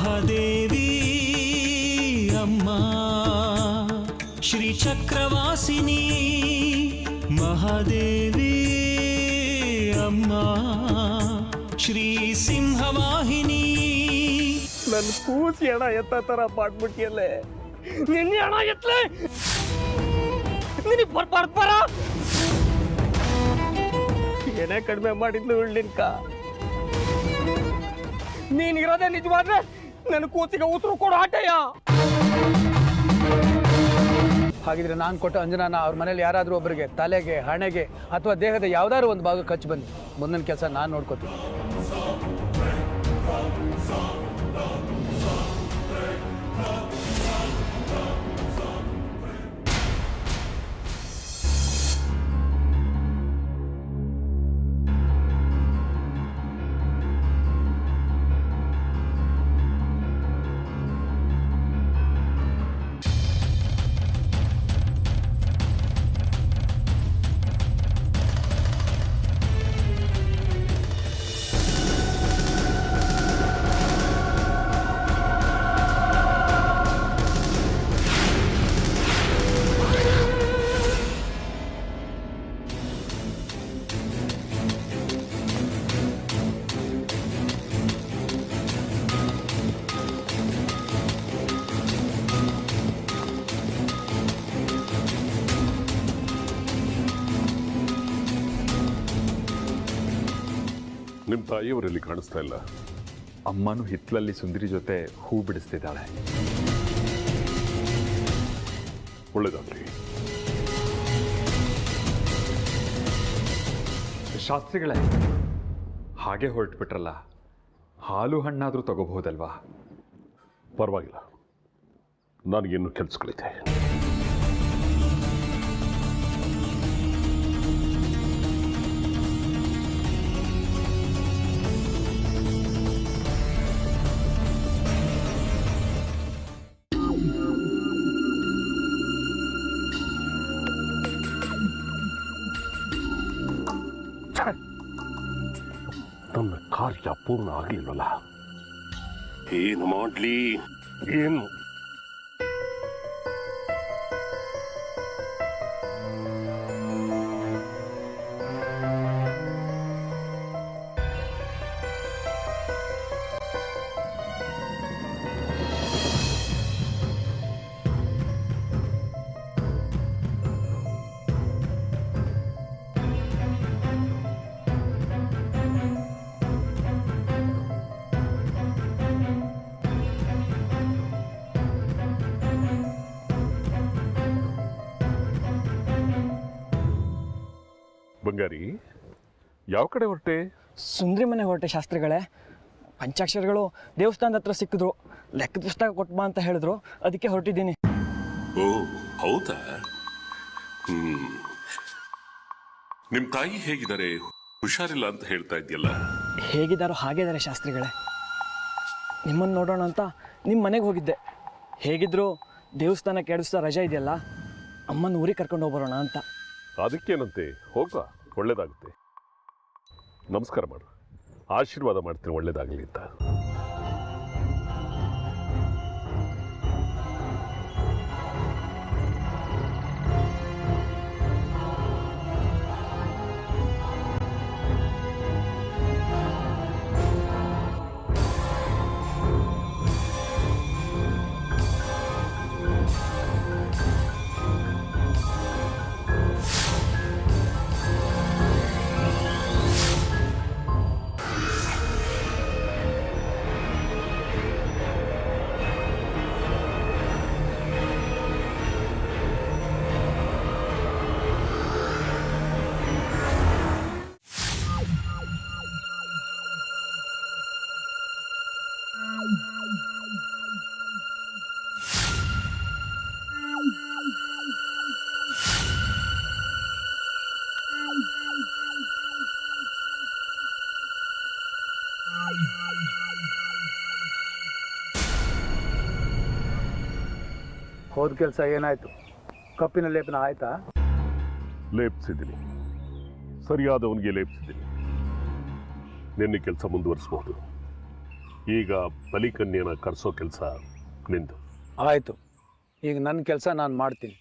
ಮಹಾದೇವಿ ಅಮ್ಮ ಶ್ರೀ ಚಕ್ರವಾಸಿನಿ ಮಹಾದೇವಿ ಅಮ್ಮ ಶ್ರೀ ಸಿಂಹವಾಹಿನಿ. ನನ್ನ ಕೂಸಿ ಹಣ ಎತ್ತ ತರ ಮಾಡ್ಬಿಟ್ಟಿಯಲ್ಲೇ. ನಿನ್ನೆ ಹಣ ಎತ್ತಲೆ ನಿನಗೆ ಬರ್ಬಾರ ಏನೇ ಕಡಿಮೆ ಮಾಡಿದ್ಲು ಉಳ್ಳಿನ್ಕ. ನೀನಿರೋದೇ ನಿಜವಾದ್ರೆ ನನ್ನ ಕೂಸಿಗೆ ಉಸಿರು ಕೊಡು ಆಟಯ್ಯ. ಹಾಗಿದ್ರೆ ನಾನು ಕೊಟ್ಟ ಅಂಜನಾನ ಅವ್ರ ಮನೇಲಿ ಯಾರಾದರೂ ಒಬ್ಬರಿಗೆ ತಲೆಗೆ, ಹಣೆಗೆ ಅಥವಾ ದೇಹದ ಯಾವ್ದಾದ್ರು ಒಂದು ಭಾಗ ಕಚ್ಚಿ ಬನ್ನಿ. ಮುಂದಿನ ಕೆಲಸ ನಾನು ನೋಡ್ಕೋತೀನಿ. ನಿಮ್ಮ ತಾಯಿಯವರಲ್ಲಿ ಕಾಣಿಸ್ತಾ ಇಲ್ಲ. ಅಮ್ಮನೂ ಹಿತ್ತಲಲ್ಲಿ ಸುಂದರಿ ಜೊತೆ ಹೂ ಬಿಡಿಸ್ತಿದ್ದಾಳೆ. ಒಳ್ಳೇದಾಗ್ಲಿ. ಶಾಸ್ತ್ರಿಗಳೇ, ಹಾಗೆ ಹೊರಟುಬಿಟ್ರಲ್ಲ, ಹಾಲು ಹಣ್ಣಾದರೂ ತಗೋಬಹುದಲ್ವಾ? ಪರವಾಗಿಲ್ಲ, ನನಗಿನ್ನೂ ಕೆಲಸಗಳಿದೆ. ನನ್ನ ಕಾರ್ಯ ಪೂರ್ಣ ಆಗಲಿಲ್ವಲ್ಲ, ಏನು ಮಾಡಲಿ ಏನು? ಬಂಗಾರಿ, ಯಾವ ಕಡೆ ಹೊರಟೆ? ಸುಂದ್ರಿ ಮನೆ ಹೊರಟೆ ಶಾಸ್ತ್ರಿಗಳೇ. ಪಂಚಾಕ್ಷರಗಳು ದೇವಸ್ಥಾನದ ಹತ್ರ ಸಿಕ್ಕಿದ್ರು, ಲೆಕ್ಕದ ಪುಸ್ತಕ ಕೊಟ್ಬಾ ಅಂತ ಹೇಳಿದ್ರು, ಅದಕ್ಕೆ ಹೊರಟಿದ್ದೀನಿ. ಓ ಹೌದಾ? ನಿಮ್ಮ ತಾಯಿ ಹೇಗಿದ್ದಾರೆ? ಹುಷಾರಿಲ್ಲ ಅಂತ ಹೇಳ್ತಾ ಇದೆಯಲ್ಲ. ಹೇಗಿದ್ದಾರೋ ಹಾಗೇದ್ದಾರೆ ಶಾಸ್ತ್ರಿಗಳೇ. ನಿಮ್ಮನ್ನು ನೋಡೋಣ ಅಂತ ನಿಮ್ಮ ಮನೆಗೆ ಹೋಗಿದ್ದೆ. ಹೇಗಿದ್ರು ದೇವಸ್ಥಾನ ಕೆಡಿಸ್ತಾ ರಜೆ ಇದೆಯಲ್ಲ, ಅಮ್ಮನ ಊರಿಗೆ ಕರ್ಕೊಂಡು ಹೋಗ್ಬರೋಣ ಅಂತ. ಅದಕ್ಕೇನಂತೆ, ಹೋಗ, ಒಳ್ಳೇದಾಗುತ್ತೆ. ನಮಸ್ಕಾರ ಮಾಡು, ಆಶೀರ್ವಾದ ಮಾಡ್ತೀನಿ ಒಳ್ಳೇದಾಗಲಿ ಅಂತ. ಹೋದ ಕೆಲಸ ಏನಾಯ್ತು? ಕಪ್ಪಿನ ಲೇಪನ ಆಯ್ತಾ? ಲೇಪಿಸಿದ್ದೀನಿ, ಸರಿಯಾದವನಿಗೆ ಲೇಪಿಸಿದ್ದೀನಿ. ನಿನ್ನೆ ಕೆಲಸ ಮುಂದುವರಿಸಬಹುದು. ಈಗ ಬಲಿಕನ್ಯನ ಕರೆಸೋ ಕೆಲಸ ನಿಂದು. ಆಯಿತು, ಈಗ ನನ್ನ ಕೆಲಸ ನಾನು ಮಾಡ್ತೀನಿ.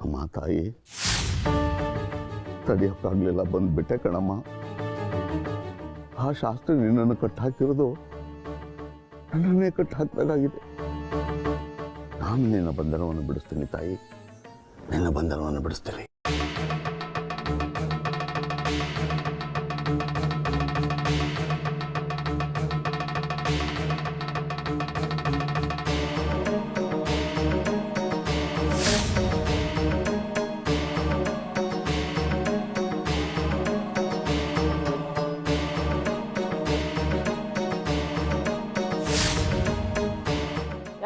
ಅಮ್ಮ ತಾಯಿ, ತಡೆಯೋಕ್ಕಾಗಲಿಲ್ಲ, ಬಂದುಬಿಟ್ಟೆ ಕಣಮ್ಮ. ಆ ಶಾಸ್ತ್ರಿ ನಿನ್ನನ್ನು ಕಟ್ಟಾಕಿರೋದು ನನ್ನನ್ನೇ ಕಟ್ಟಾಕ್ದಾಗಿದೆ. ನಾನು ನಿನ್ನ ಬಂಧನವನ್ನು ಬಿಡಿಸ್ತೀನಿ ತಾಯಿ, ನಿನ್ನ ಬಂಧನವನ್ನು ಬಿಡಿಸ್ತೀನಿ.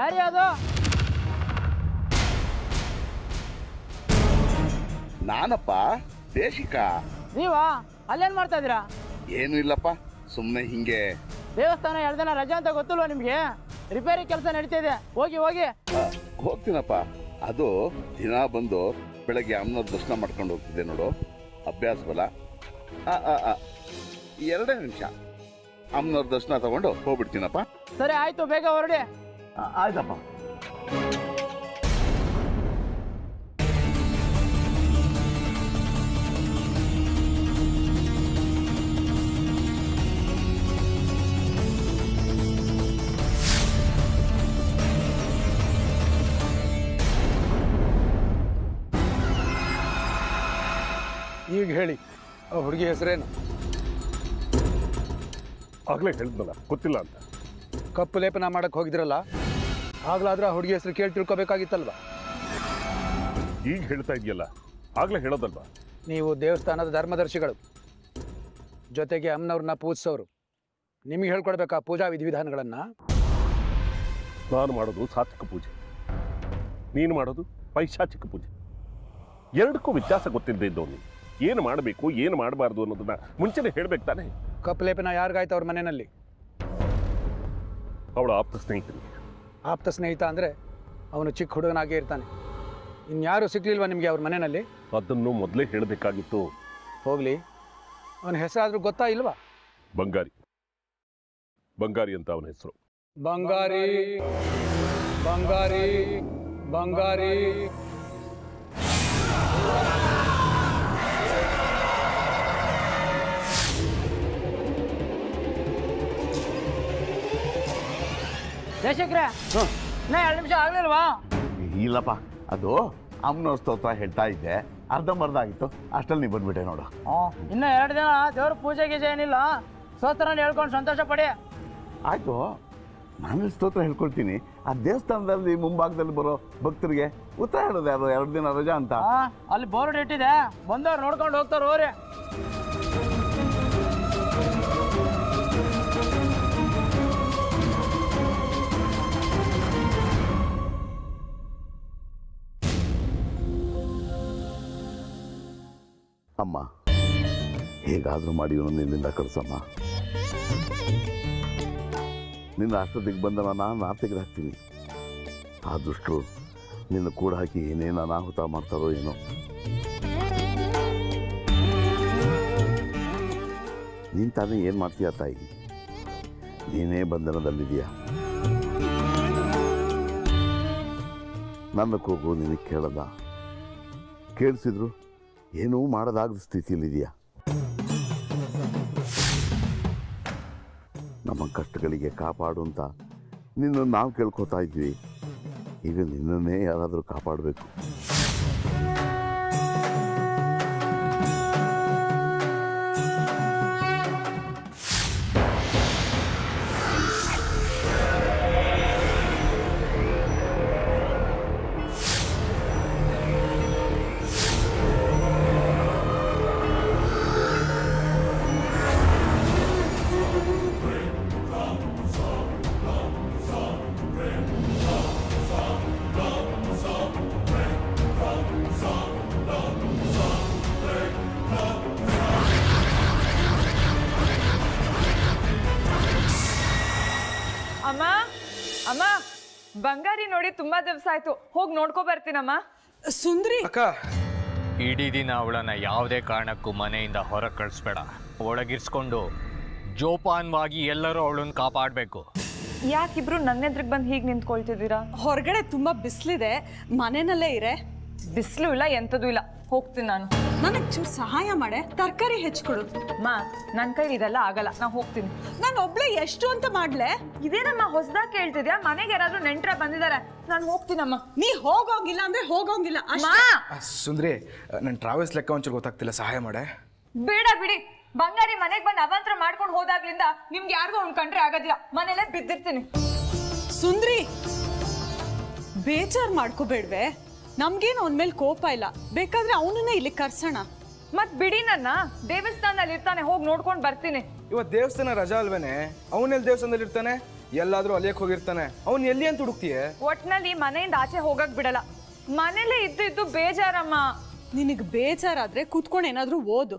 ಯಾರಿ ಅದು? ನಾನಪ್ಪ, ದೇಶಿಕ. ನೀವಾ? ಅಲ್ಲೇನ್ ಮಾಡ್ತಾ ಇದ್ದೀರಾ? ಏನು ಇಲ್ಲಪ್ಪ, ಸುಮ್ಮನೆ ಹಿಂಗೆ. ದೇವಸ್ಥಾನ 2 ದಿನ ರಜಾ ಅಂತ ಗೊತ್ತಿಲ್ವಾ ನಿಮ್ಗೆ? ರಿಪೇರಿ ಕೆಲಸ ನಡೀತಿದೆ, ಹೋಗಿ ಹೋಗಿ. ಹೋಗ್ತೀನಪ್ಪ. ಅದು ದಿನ ಬಂದು ಬೆಳಗ್ಗೆ ಅಮ್ಮನವ್ರ ದರ್ಶನ ಮಾಡ್ಕೊಂಡು ಹೋಗ್ತಿದ್ದೆ ನೋಡು, ಅಭ್ಯಾಸ ಬಲ. 2 ನಿಮಿಷ ಅಮ್ಮನವ್ರ ದರ್ಶನ ತಗೊಂಡು ಹೋಗ್ಬಿಡ್ತೀನಪ್ಪ. ಸರಿ ಆಯ್ತು, ಬೇಗ ಹೊರಡಿ. ಆಯ್ತಪ್ಪ. ಈಗ ಹೇಳಿ, ಆ ಹುಡುಗಿ ಹೆಸರೇನು? ಆಗಲೇ ಹೇಳಿದ್ನಲ್ಲ, ಗೊತ್ತಿಲ್ಲ ಅಂತ. ಕಪ್ಪು ಲೇಪನ ಮಾಡಕ್ಕೆ ಹೋಗಿದ್ರಲ್ಲ, ಆಗ್ಲಾದ್ರೆ ಆ ಹುಡುಗಿ ಹೆಸರು ಕೇಳಿ ತಿಳ್ಕೊಬೇಕಾಗಿತ್ತಲ್ವಾ? ಈಗ ಹೇಳ್ತಾ ಇದೆಯಲ್ಲ, ಆಗಲೇ ಹೇಳೋದಲ್ವಾ? ನೀವು ದೇವಸ್ಥಾನದ ಧರ್ಮದರ್ಶಿಗಳು, ಜೊತೆಗೆ ಅಮ್ಮನವ್ರನ್ನ ಪೂಜಿಸೋರು. ನಿಮಗೆ ಹೇಳ್ಕೊಡ್ಬೇಕಾ ಪೂಜಾ ವಿಧಿವಿಧಾನಗಳನ್ನು? ನಾನು ಮಾಡೋದು ಸಾತ್ವಿಕ ಪೂಜೆ, ನೀನು ಮಾಡೋದು ಪೈಶಾಚಿಕ ಪೂಜೆ. ಎರಡಕ್ಕೂ ವ್ಯತ್ಯಾಸ ಗೊತ್ತಿಲ್ಲದೆ ಇದ್ದವನು ಏನು ಮಾಡಬೇಕು ಏನು ಮಾಡಬಾರ್ದು ಅನ್ನೋದನ್ನ ಮುಂಚೆನೇ ಹೇಳ್ಬೇಕು ತಾನೆ. ಕಪ್ಪು ಲೇಪನ ಯಾರಿಗಾಯ್ತು ಅವ್ರ ಮನೆಯಲ್ಲಿ? ಅವಳ ಆಪ್ತ ಸ್ನೇಹಿತನಿಗೆ. ಆಪ್ತ ಸ್ನೇಹಿತ ಅಂದರೆ ಅವನು ಚಿಕ್ಕ ಹುಡುಗನಾಗೇ ಇರ್ತಾನೆ. ಇನ್ಯಾರು ಸಿಗ್ಲಿಲ್ವಾ ನಿಮಗೆ ಅವ್ರ ಮನೆಯಲ್ಲಿ? ಅದನ್ನು ಮೊದಲೇ ಹೇಳಬೇಕಾಗಿತ್ತು. ಹೋಗಲಿ, ಅವನ ಹೆಸರಾದ್ರೂ ಗೊತ್ತಾ ಇಲ್ವಾ? ಬಂಗಾರಿ. ಬಂಗಾರಿ ಅಂತ ಅವನ ಹೆಸರು. ಬಂಗಾರಿ ಬಂಗಾರಿ ಬಂಗಾರಿ. ದೇಶಕ್ರೆ, ನಾ 2 ನಿಮಿಷ ಆಗ್ಲಿಲ್ವಾ? ಇಲ್ಲಪ್ಪ, ಅದು ಅಮ್ಮನವ್ರ ಸ್ತೋತ್ರ ಹೇಳ್ತಾ ಇದ್ದೆ, ಅರ್ಧಂಬರ್ಧ ಆಗಿತ್ತು, ಅಷ್ಟಲ್ಲಿ ನೀವು ಬಂದ್ಬಿಟ್ಟೆ ನೋಡು. ಇನ್ನು 2 ದಿನ ದೇವ್ರ ಪೂಜೆ ಗೀಜೆ ಏನಿಲ್ಲ, ಸ್ತೋತ್ರನ ಹೇಳ್ಕೊಂಡು ಸಂತೋಷ ಪಡಿ. ಆಯಿತು, ನಾನು ಸ್ತೋತ್ರ ಹೇಳ್ಕೊಳ್ತೀನಿ. ಆ ದೇವಸ್ಥಾನದಲ್ಲಿ ಮುಂಭಾಗದಲ್ಲಿ ಬರೋ ಭಕ್ತರಿಗೆ ಉತ್ತರ ಹೇಳೋದು ಯಾರು 2 ದಿನ ರಜಾ ಅಂತ? ಅಲ್ಲಿ ಬೋರ್ಡ್ ಇಟ್ಟಿದೆ, ಬಂದವ್ರು ನೋಡ್ಕೊಂಡು ಹೋಗ್ತಾರ ಹೋರಿ. ಅಮ್ಮ, ಹೇಗಾದರೂ ಮಾಡಿ ಇವನು ನಿನ್ನಿಂದ ಕಳಿಸಮ್ಮ. ನಿನ್ನ ಅಷ್ಟೊತ್ತಿಗೆ ಬಂದ ನಾನು ತೆಗೆದಾಕ್ತೀನಿ. ಆ ದುಷ್ಟರು ನಿನ್ನ ಕೂಡ ಹಾಕಿ ಏನೇನು ಅನಾಹುತ ಮಾಡ್ತಾರೋ ಏನೋ. ನೀನು ತಾನೇ ಏನು ಮಾಡ್ತೀಯ ತಾಯಿ? ನೀನೇ ಬಂಧನದಲ್ಲಿದೆಯಾ? ನನ್ನ ಕೂಗು ನಿನಗೆ ಕೇಳಲ್ಲ. ಕೇಳಿಸಿದ್ರು ಏನೂ ಮಾಡೋದಾಗದ ಸ್ಥಿತಿಯಲ್ಲಿದೆಯಾ? ನಮ್ಮ ಕಷ್ಟಗಳಿಗೆ ಕಾಪಾಡು ಅಂತ ನಿನ್ನನ್ನು ನಾವು ಕೇಳ್ಕೊತಾ ಇದ್ವಿ. ಈಗ ನಿನ್ನನ್ನೇ ಯಾರಾದರೂ ಕಾಪಾಡಬೇಕು. ಅಮ್ಮ ಅಮ್ಮ ಬಂಗಾರಿ ನೋಡಿ ತುಂಬಾ ದಿವಸ ಆಯ್ತು, ಹೋಗಿ ನೋಡ್ಕೊ ಬರ್ತೀನಮ್ಮ. ಸುಂದ್ರಿ ಅಕ್ಕ, ಇಡೀ ದಿನ ಅವಳನ್ನ ಯಾವುದೇ ಕಾರಣಕ್ಕೂ ಮನೆಯಿಂದ ಹೊರಗೆ ಕಳಿಸ್ಬೇಡ. ಒಳಗಿರ್ಸ್ಕೊಂಡು ಜೋಪಾನವಾಗಿ ಎಲ್ಲರೂ ಅವಳನ್ನ ಕಾಪಾಡಬೇಕು. ಯಾಕಿಬ್ರು ನನ್ನ ಎದುರಿಗೆ ಬಂದು ಹೀಗೆ ನಿಂತ್ಕೊಳ್ತಿದ್ದೀರಾ? ಹೊರಗಡೆ ತುಂಬಾ ಬಿಸಿಲಿದೆ, ಮನೆಯಲ್ಲೇ ಇರೆ. ಬಿಸಿಲು ಇಲ್ಲ ಎಂಥದ್ದು ಇಲ್ಲ, ಹೋಗ್ತೀನಿ ನಾನು. ನನಗೆ ಚೂರು ಸಹಾಯ ಮಾಡೆ, ತರಕಾರಿ ಹೆಚ್ಚಿಕೊಡು. ಅಮ್ಮ ನನ್ನ ಕೈಲಿ ಇದೆಲ್ಲ ಆಗಲ್ಲ, ನಾನು ಹೋಗ್ತೀನಿ. ನಾನು ಒಬ್ಳೆ ಎಷ್ಟು ಅಂತ ಮಾಡ್ಲೆ? ಇದೇನಮ್ಮ ಹೊಸದಾಗಿ ಕೇಳ್ತಿದ್ಯಾ? ಮನೆಗೆ ಯಾರಾದ್ರೂ ನೆಂಟ್ರ ಬಂದಿದ್ದಾರೆ, ನಾನು ಹೋಗ್ತೀನಮ್ಮ. ನೀ ಹೋಗೋಂಗಿಲ್ಲ ಅಂದ್ರೆ ಹೋಗೋಂಗಿಲ್ಲ ಅಮ್ಮ ಸುಂದ್ರಿ, ನನ್ನ ಟ್ರಾವೆಲ್ಸ್ ಲೆಕ್ಕ ಒಂಚೂರು ಗೊತ್ತಾಗ್ತಿಲ್ಲ, ಸಹಾಯ ಮಾಡೆ. ಬೇಡ ಬಿಡಿ, ಬಂಗಾರಿ ಮನೆಗೆ ಬಂದು ಅವಾಂತರ ಮಾಡ್ಕೊಂಡು ಹೋದಾಗ್ಲಿಂದ ನಿಮ್ಗೆ ಯಾರಿಗೂ ಅವ್ನು ಕಂಡ್ರೆ ಆಗೋದಿಲ್ಲ, ಮನೇಲೆ ಬಿದ್ದಿರ್ತೀನಿ. ಸುಂದ್ರಿ ಬೇಜಾರ್ ಮಾಡ್ಕೋಬೇಡ್ವೆ, ನಮ್ಗೇನು ಅವನ ಮೇಲೆ ಕೋಪ ಇಲ್ಲ, ಬೇಕಾದ್ರೆ ಅವನನ್ನೇ ಇಲ್ಲಿ ಕರ್ಸೋಣ. ಮತ್ ಬಿಡಿ, ನನ್ನ ದೇವಸ್ಥಾನದಲ್ಲಿ ಇರ್ತಾನೆ, ಹೋಗಿ ನೋಡ್ಕೊಂಡು ಬರ್ತೀನಿ. ಇವತ್ತು ದೇವಸ್ಥಾನ ರಜಾ ಅಲ್ವೇನೆ? ಅವನೆಲ್ಲಿ ದೇವಸ್ಥಾನದಲ್ಲಿ ಇರ್ತಾನೆ? ಎಲ್ಲಾದ್ರೂ ಅಲಿಯಕ್ಕೆ ಹೋಗಿರ್ತಾನೆ. ಅವ್ನು ಎಲ್ಲಿ ಅಂತ ಹುಡುಕ್ತೀಯ? ಒಟ್ನಲ್ಲಿ ಮನೆಯಿಂದ ಆಚೆ ಹೋಗಕ್ ಬಿಡಲ್ಲ, ಮನೇಲೆ ಇದ್ದು ಬೇಜಾರಮ್ಮ. ನಿನಗೆ ಬೇಜಾರಾದ್ರೆ ಕೂತ್ಕೊಂಡು ಏನಾದ್ರೂ ಓದು.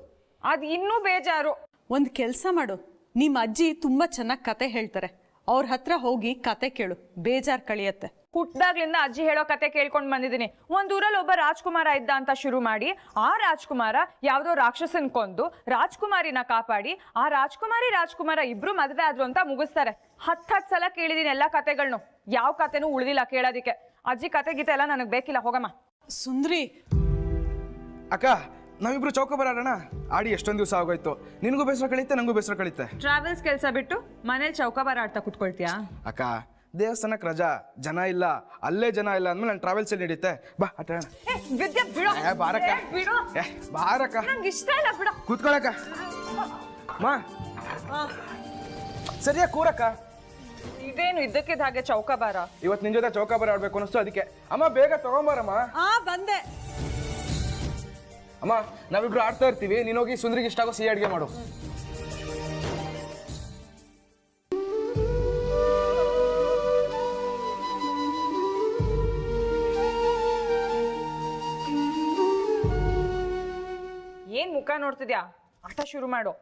ಅದ್ ಇನ್ನೂ ಬೇಜಾರು. ಒಂದು ಕೆಲಸ ಮಾಡು, ನಿಮ್ಮ ಅಜ್ಜಿ ತುಂಬಾ ಚೆನ್ನಾಗಿ ಕತೆ ಹೇಳ್ತಾರೆ, ಅವ್ರ ಹತ್ರ ಹೋಗಿ ಕತೆ ಕೇಳು, ಬೇಜಾರ್ ಕಳಿಯತ್ತೆ. ಹುಟ್ದಾಗ್ಲಿಂದ ಅಜ್ಜಿ ಹೇಳೋ ಕತೆ ಕೇಳ್ಕೊಂಡು ಬಂದಿದ್ದೀನಿ. ಒಂದೂರಲ್ಲಿ ಒಬ್ಬ ರಾಜ್ಕುಮಾರ ಇದ್ದ ಅಂತ ಶುರು ಮಾಡಿ, ಆ ರಾಜ್ಕುಮಾರ ಯಾವ್ದೋ ರಾಕ್ಷಸನ್ ಕೊಂದು ರಾಜ್ಕುಮಾರಿನ ಕಾಪಾಡಿ, ಆ ರಾಜ್ಕುಮಾರ ಇಬ್ರು ಮದುವೆ ಆದ್ರು ಅಂತ ಮುಗಿಸ್ತಾರೆ. 10 ಸಲ ಕೇಳಿದೀನಿ ಎಲ್ಲಾ ಕತೆಗಳ್ನು, ಯಾವ ಕತೆನೂ ಉಳಿದಿಲ್ಲ ಕೇಳೋದಿಕ್ಕೆ. ಅಜ್ಜಿ ಕತೆ ಗೀತೆ ಎಲ್ಲ ನನಗೆ ಬೇಕಿಲ್ಲ, ಹೋಗಮ್ಮ. ಸುಂದ್ರಿ ಅಕ್ಕ, ನಾವಿಬ್ರು ಚೌಕಾಬಾರ ಆಡೋಣ. ಆಡಿ ಎಷ್ಟೊಂದು ದಿವಸ ಆಗೋಯ್ತು. ನಿನಗೂ ಬೇಸರ ಕಳೀತೆ, ನಂಗೂ ಬೇಸರ ಕಳೀತೆ. ಟ್ರಾವೆಲ್ಸ್ ಕೆಲಸ ಬಿಟ್ಟು ಮನೇಲಿ ಚೌಕಾಬಾರ ಆಡ್ತಾ ಕುತ್ಕೊಳ್ತೀಯಾ? ಅಕ್ಕ, ದೇವಸ್ಥಾನಕ್ಕೆ ರಜಾ, ಜನ ಇಲ್ಲ, ಅಲ್ಲೇ ಜನ ಇಲ್ಲ ಅಂದ್ಮೇಲೆ ನಾನು ಟ್ರಾವೆಲ್ಸ್ ಅಲ್ಲಿ ನಡೀತೆ. ಬಾ ಆಟ ಆಡೋಣ. ಬಾರಕ್ಕ, ಬಾರಕ್ಕ, ನಂಗೆ ಇಷ್ಟ ಇಲ್ಲ ಬಿಡ. ಕೂತ್ಕೊಳಕ್ಕ. ಮಾ ಸರಿಯಾ ಕೂರಕ್ಕ. ಇದೇನು ಇದ್ದಕ್ಕಿದ್ದ ಹಾಗೆ ಚೌಕಾಬಾರ? ಇವತ್ತು ನಿನ್ ಜೊತೆ ಚೌಕಾಬಾರ ಆಡ್ಬೇಕು ಅನಿಸ್ತು, ಅದಕ್ಕೆ. ಅಮ್ಮ ಬೇಗ ತಗೊಂಬಾರಮ್ಮ. ಬಂದೆ. ಅಮ್ಮ, ನಾವಿಬ್ರು ಆಡ್ತಾ ಇರ್ತೀವಿ, ನೀನೋಗಿ ಸುಂದ್ರಿಗೆ ಇಷ್ಟ ಆಗೋ ಸಿಹಿ ಅಡುಗೆ ಮಾಡು. ಏನ್ ಮುಖ ನೋಡ್ತಿದ್ಯಾ? ಆಟ ಶುರು ಮಾಡು.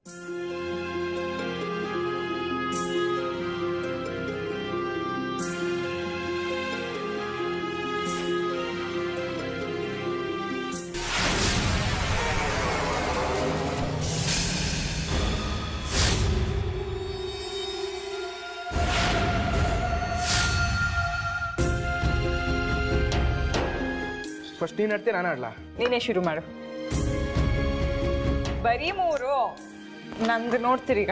ಫಸ್ಟ್ ನೀನ್ ಆಡ್ತೀಯ, ನಾನು ಆಡ್ಲಾ? ನೀನೇ ಶುರು ಮಾಡು. ಬರೀ 3, ನಂದು ನೋಡ್ತೀರೀಗ.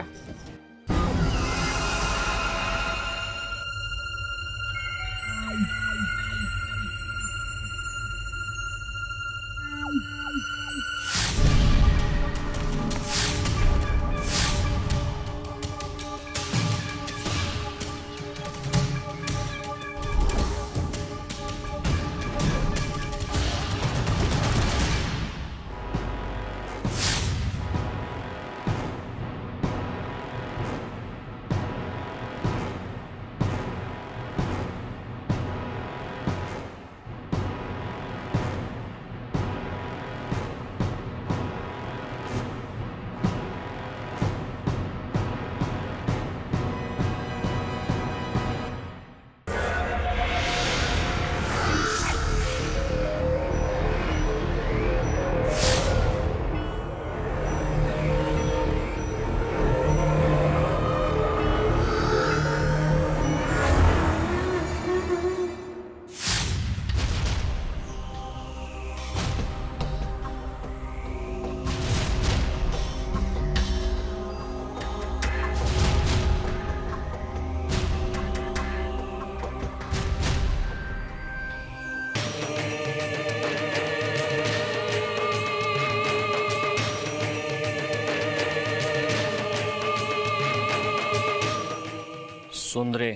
ಸುಂದ್ರಿ,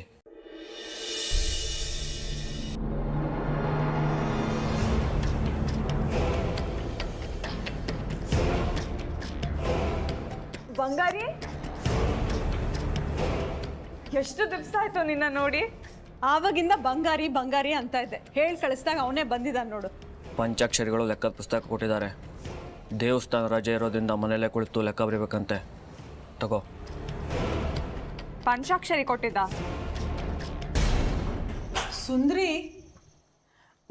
ಬಂಗಾರಿ, ಎಷ್ಟು ದಿವಸ ಆಯ್ತು ನಿನ್ನ ನೋಡಿ. ಆವಾಗಿಂದ ಬಂಗಾರಿ ಬಂಗಾರಿ ಅಂತ ಇದ್ದೆ, ಹೇಳಿ ಕಳಿಸ್ದಾಗ ಅವನೇ ಬಂದಿದ್ದಾನೆ ನೋಡು. ಪಂಚಾಕ್ಷರಿಗಳು ಲೆಕ್ಕದ ಪುಸ್ತಕ ಕೊಟ್ಟಿದ್ದಾರೆ. ದೇವಸ್ಥಾನ ರಜೆ ಇರೋದ್ರಿಂದ ಮನೆಯಲ್ಲೇ ಕುಳಿತು ಲೆಕ್ಕ ಬರೀಬೇಕಂತೆ. ತಗೋ. ಪಂಚಾಕ್ಷರಿ ಕೊಟ್ಟಿದ್ದ? ಸುಂದ್ರಿ,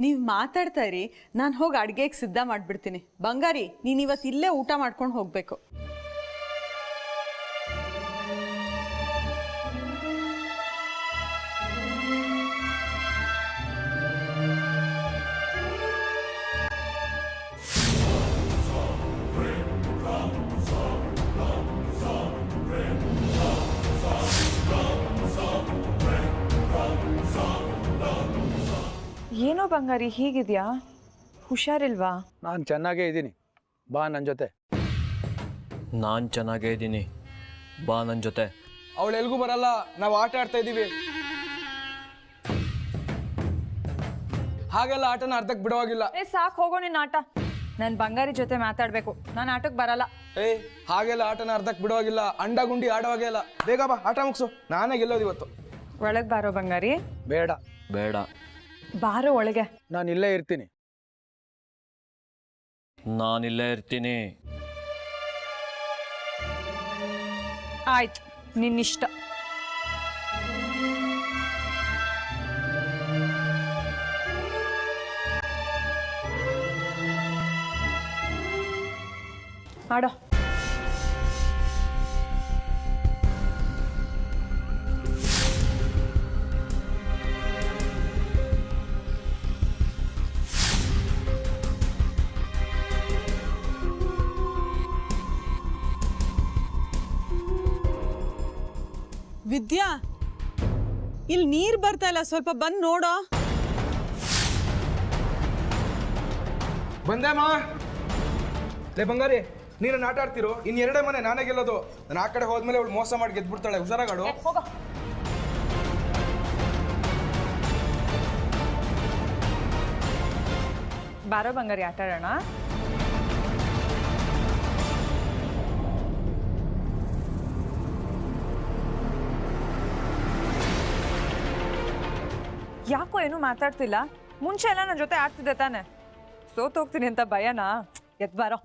ನೀವು ಮಾತಾಡ್ತಾ ಇರಿ, ನಾನು ಹೋಗಿ ಅಡುಗೆಗೆ ಸಿದ್ಧ ಮಾಡಿಬಿಡ್ತೀನಿ. ಬಂಗಾರಿ, ನೀನು ಇವತ್ತು ಇಲ್ಲೇ ಊಟ ಮಾಡ್ಕೊಂಡು ಹೋಗಬೇಕು. ಏನೋ ಬಂಗಾರಿ ಹೀಗಿದ್ಯಾ, ಹುಷಾರಿಲ್ವಾ? ನಾನು ಚೆನ್ನಾಗೇ ಇದ್ದೀನಿ, ಬಾ ನನ್ನ ಜೊತೆ. ನಾನು ಚೆನ್ನಾಗೇ ಇದ್ದೀನಿ, ಬಾ ನನ್ನ ಜೊತೆ. ಅವಳು ಎಲ್ಗೂ ಬರಲ್ಲ, ನಾವು ಆಟ ಆಡ್ತಾ ಇದ್ದೀವಿ. ಹಾಗೆಲ್ಲ ಆಟನ ಅರ್ಧಕ್ಕೆ ಬಿಡುವಾಗಿಲ್ಲ. ಸಾಕು, ಹೋಗೋ ನಿನ್ನ ಆಟ. ನಾನು ಬಂಗಾರಿ ಜೊತೆ ಮಾತಾಡಬೇಕು, ನಾನು ಆಟಕ್ಕೆ ಬರಲ್ಲ. ಹಾಗೆಲ್ಲ ಆಟನ ಅರ್ಧಕ್ಕೆ ಬಿಡುವಾಗಿಲ್ಲ, ಅಂಡ ಗುಂಡಿ ಆಡುವಾಗೆ ಇಲ್ಲ. ಬೇಗ ಬಾ, ಆಟ ಮುಗಿಸು, ನಾನೇ ಗೆಲ್ಲೋದು ಇವತ್ತು. ಒಳಗೆ ಬಾರೋ ಬಂಗಾರಿ. ಬೇಡ ಬೇಡ, ಬಾರೋ ಒಳಗೆ. ನಾನು ಇಲ್ಲೇ ಇರ್ತೀನಿ. ನಾನಿಲ್ಲೇ ಇರ್ತೀನಿ. ಆಯ್ತು, ನಿನ್ನಿಷ್ಟ. ಆಡೋ. ವಿದ್ಯಾ, ಇಲ್ಲಿ ನೀರು ಬರ್ತಾ ಇಲ್ಲ, ಸ್ವಲ್ಪ ಬಂದು ನೋಡೋ. ಬಂದೇಮ್ಮ. ಲೇ ಬಂಗಾರಿ, ನೀನು ಆಟ ಆಡ್ತಿರೋ, ಇನ್ನೆರಡೇ ಮನೆ ನಾನೇ ಗೆಲ್ಲೋದು. ನಾನು ಆ ಕಡೆ ಹೋದ್ಮೇಲೆ ಅವಳು ಮೋಸ ಮಾಡಿ ಗೆದ್ಬಿಡ್ತಾಳೆ. ಹುಷಾರಾಗಾಡು. ಬಾರೋ ಬಂಗಾರಿ, ಆಟ ಆಡೋಣ. ಯಾಕೋ ಏನು ಮಾತಾಡ್ತಿಲ್ಲ? ಮುಂಚೆ ಎಲ್ಲ ನನ್ನ ಜೊತೆ ಆಡ್ತಿದ್ದೆ ತಾನೆ. ಸೋತೋಗ್ತೀನಿ ಅಂತ ಭಯನಾ? ಎದ್ ಬಾರೋ.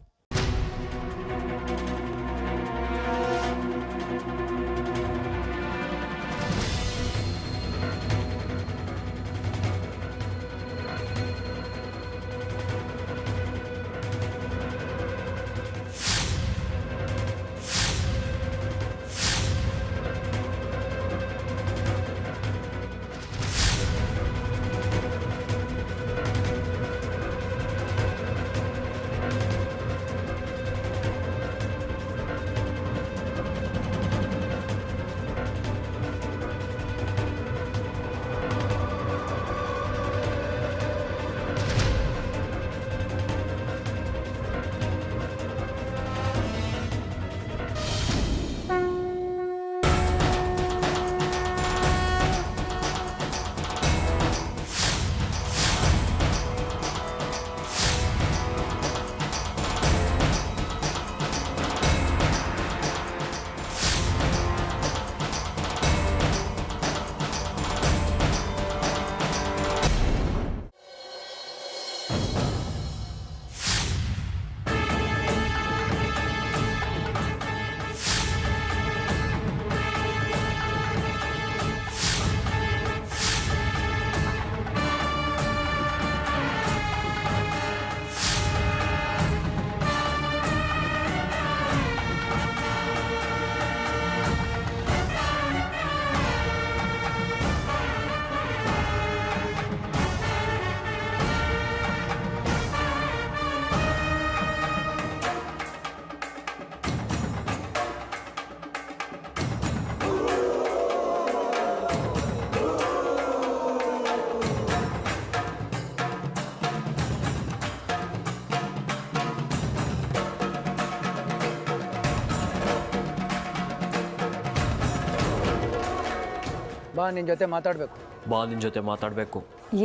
ಬಾ ನಿನ್ನ ಜೊತೆ ಮಾತಾಡಬೇಕು. ಬಾ ನಿನ್ನ ಜೊತೆ ಮಾತಾಡಬೇಕು.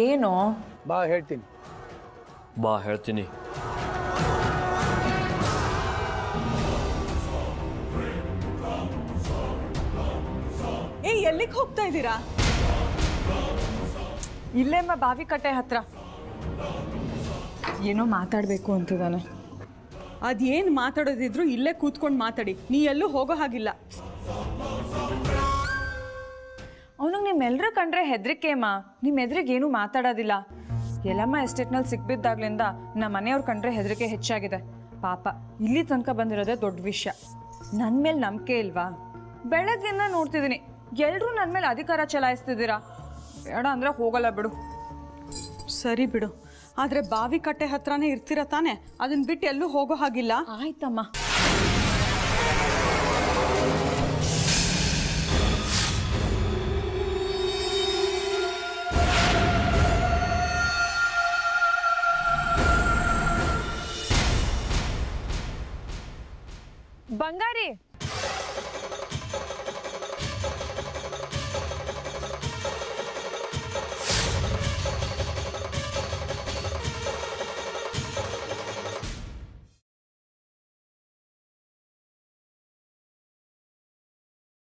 ಏನೋ ಬಾ ಹೇಳ್ತೀನಿ. ಬಾ ಹೇಳ್ತೀನಿ. ಏ ಎಲ್ಲಿಗೆ ಹೋಗ್ತಾ ಇದ್ದೀರಾ? ಇಲ್ಲೇಮ್ಮ ಬಾವಿ ಕಟ್ಟೆ ಹತ್ರ ಏನೋ ಮಾತಾಡಬೇಕು ಅಂತಿದ್ದಾನೆ. ಅದೇನು ಮಾತಾಡೋದಿದ್ರು ಇಲ್ಲೇ ಕೂತ್ಕೊಂಡು ಮಾತಾಡಿ, ನೀ ಎಲ್ಲೂ ಹೋಗೋ ಹಾಗಿಲ್ಲ. ಅವನಿಗೆ ನಿಮ್ಮೆಲ್ಲರ ಕಂಡ್ರೆ ಹೆದರಿಕೆ ಅಮ್ಮ. ನಿಮ್ಮ ಎದುರಿಗೆ ಏನೂ ಮಾತಾಡೋದಿಲ್ಲ. ಎಲ್ಲಮ್ಮ ಎಸ್ಟೇಟ್ನಲ್ಲಿ ಸಿಕ್ಬಿದ್ದಾಗ್ಲಿಂದ ನಮ್ಮ ಮನೆಯವ್ರ ಕಂಡ್ರೆ ಹೆದರಿಕೆ ಹೆಚ್ಚಾಗಿದೆ. ಪಾಪ ಇಲ್ಲಿ ತನಕ ಬಂದಿರೋದೇ ದೊಡ್ಡ ವಿಷಯ. ನನ್ನ ಮೇಲೆ ನಂಬಿಕೆ ಇಲ್ವಾ? ಬೆಳಗ್ಗೆಯಿಂದ ನೋಡ್ತಿದ್ದೀನಿ ಎಲ್ಲರೂ ನನ್ನ ಮೇಲೆ ಅಧಿಕಾರ ಚಲಾಯಿಸ್ತಿದ್ದೀರಾ. ಬೇಡ ಅಂದರೆ ಹೋಗಲ್ಲ ಬಿಡು. ಸರಿ ಬಿಡು, ಆದರೆ ಬಾವಿ ಕಟ್ಟೆ ಹತ್ರನೇ ಇರ್ತೀರ ತಾನೆ, ಅದನ್ನ ಬಿಟ್ಟು ಎಲ್ಲೂ ಹೋಗೋ ಹಾಗಿಲ್ಲ. ಆಯ್ತಮ್ಮ. ಬಂಗಾರಿ